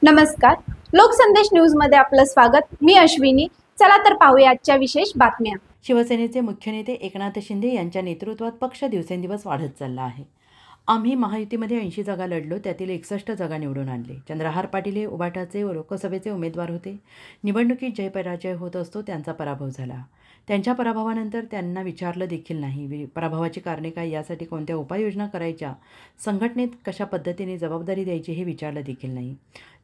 नमस्कार, लोकसंदेश न्यूज मध्ये आपलं स्वागत। मी अश्विनी। चला तर पाहूया आजच्या विशेष बातम्या। शिवसेनेचे मुख्य नेते एकनाथ शिंदे यांच्या नेतृत्वात पक्ष दिवसेंदिवस वाढत चालला आहे। आम्ही महायुतीमध्ये 80 जागा लढलो, त्यातील 61 जागा निवडून आणले। चंद्रहार पाटील हे उबाटाचे व लोकसभेचे उमेदवार होते। निवडणुकीत जय पराजय होत असतो, त्यांचा पराभव झाला। त्यांच्या पराभवानंतर त्यांना विचारलं देखील नाही पराभवाची कारणे काय, यासाठी कोणत्या उपाययोजना करायच्या, संघटनेत कशा पद्धतीने जबाबदारी द्यायची हे विचारलं देखील नाही।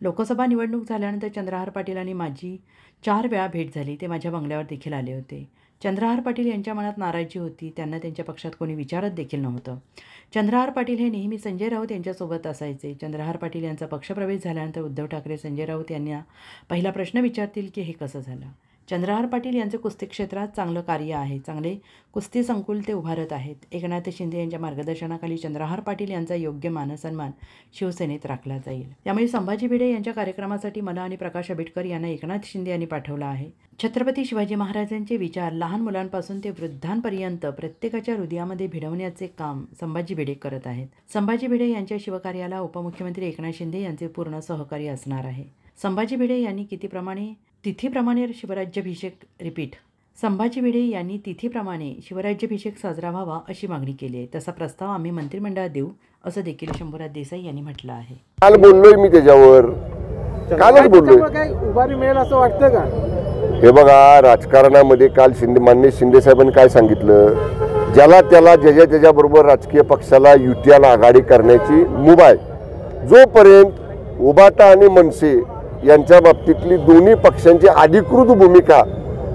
लोकसभा निवडणूक झाल्यानंतर चंद्रहार पाटील आणि माझी 4 वेळा भेट झाली। ते माझ्या बंगल्यावर देखील आले होते। चंद्रहार पाटील यांच्या मनात नाराजी होती, त्यांना त्यांच्या पक्षात कोणी विचारत देखील नव्हतं। चंद्रहार पाटील हे नेहमी संजय राऊत यांच्यासोबत असायचे। चंद्रहार पाटील यांचा पक्षप्रवेश झाल्यानंतर उद्धव ठाकरे संजय राऊत यांना पहिला प्रश्न विचारतील की हे कसं झालं। चंद्रहार पाटील यांचे कुस्ती क्षेत्रात चांगलं कार्य आहे, चांगले कुस्ती संकुल ते उभारत आहेत। एकनाथ शिंदे यांच्या मार्गदर्शनाखाली चंद्रहार पाटील यांचा योग्य मानसन्मान शिवसेनेत राखला जाईल। त्यामुळे संभाजी भिडे यांच्या कार्यक्रमासाठी मला आणि प्रकाश आंबेडकर यांना एकनाथ शिंदे यांनी पाठवलं आहे। छत्रपती शिवाजी महाराजांचे विचार लहान मुलांपासून ते वृद्धांपर्यंत प्रत्येकाच्या हृदयामध्ये भिडवण्याचे काम संभाजी भिडे करत आहेत। संभाजी भिडे यांच्या शिवकार्याला उपमुख्यमंत्री एकनाथ शिंदे यांचे पूर्ण सहकार्य असणार आहे। संभाजी भिडे यांनी तिथीप्रमाणे शिवराज्याभिषेक संभाजी भिडे यांनी तिथीप्रमाणे शिवराज्याभिषेक साजरा व्हावा अशी मागणी केली आहे। तसा प्रस्ताव आम्ही मंत्रिमंडळात देऊ असं देखील शंभूराज देसाई यांनी म्हटलं आहे। काल बोललोय मी त्याच्यावर, कालच बोललोय। काय उभारी मिळेल असं वाटतं का? हे बघा, राजकारणामध्ये काल माननीय शिंदे साहेबांनी काय सांगितलं, ज्याला त्याला ज्याच्याबरोबर राजकीय पक्षाला युतीला आघाडी करण्याची मुभा आहे। जोपर्यंत उबाटा आणि मनसे यांच्या बाबतीतली दोन्ही पक्षांची अधिकृत भूमिका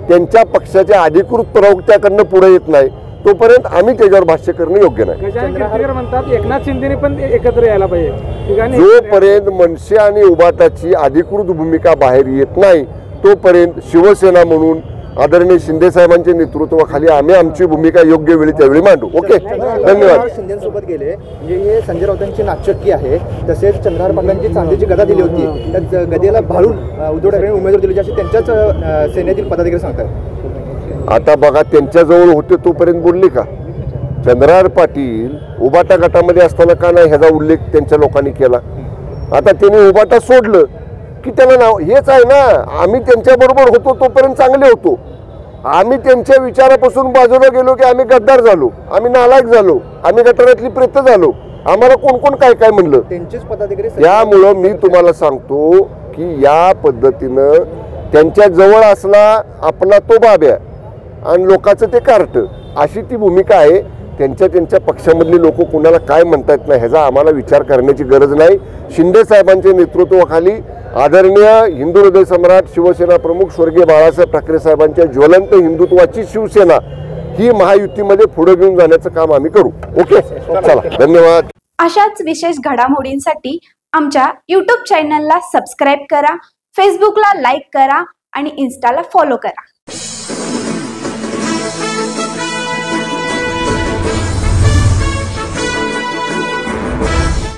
त्यांच्या पक्षाच्या अधिकृत प्रवक्त्याकडनं पुढे येत नाही, तोपर्यंत आम्ही त्याच्यावर भाष्य करणं योग्य नाही। म्हणतात एकनाथ शिंदेने पण एकत्र यायला पाहिजे। जोपर्यंत मनसे आणि उबाटाची अधिकृत भूमिका बाहेर येत नाही, तोपर्यंत शिवसेना म्हणून आदरणीय शिंदे साहेबांच्या नेतृत्वाखाली आम्ही आमची भूमिका योग्य वेळी त्यावेळी मांडू। ओके, धन्यवाद। शिंदेसोबत गेले म्हणजे हे संजय राऊतांची नाचक्की आहे। तसेच चंद्रहार पाटलांची चांदीची गदा दिली होती, त्या गदेला भाळून उद्धव ठाकरे उमेदवार दिले, असे त्यांच्याच सेनेतील पदाधिकारी सांगतात। आता बघा, त्यांच्याजवळ होते तोपर्यंत बोलले का? चंद्रहार पाटील उबाटा गटामध्ये असताना का नाही ह्याचा उल्लेख त्यांच्या लोकांनी केला? आता त्यांनी उबाटा सोडलं की त्याला नाव हेच आहे ना, आम्ही त्यांच्याबरोबर होतो तोपर्यंत चांगले होतो। आम्ही त्यांच्या विचारापासून बाजूला गेलो की आम्ही गद्दार झालो, आम्ही नालायक झालो, आम्ही गटारातली प्रेत झालो, आम्हाला कोण कोण काय काय म्हणलं त्यांचेच पदाधिकारी। त्यामुळं मी तुम्हाला सांगतो की या पद्धतीनं त्यांच्या जवळ असला आपला तो बाब्या आणि लोकांचं ते कार्ट, अशी ती भूमिका आहे। त्यांच्या पक्षामधली लोक कुणाला काय म्हणतात ना ह्याचा आम्हाला विचार करण्याची गरज नाही। शिंदे साहेबांच्या नेतृत्वाखाली आदरणीय हिंदू हृदय सम्राट शिवसेना प्रमुख स्वर्गीय बाळासाहेब ठाकरे साहेबांच्या ज्वलंत हिंदुत्वाची शिवसेना ही महायुतीमध्ये पुढे घेऊन जाण्याचं काम आम्ही करू। ओके, चला, धन्यवाद। अशाच विशेष घडामोडींसाठी आमच्या YouTube चॅनलला सबस्क्राईब करा, फेसबुकला लाईक करा आणि इन्स्टाला फॉलो करा।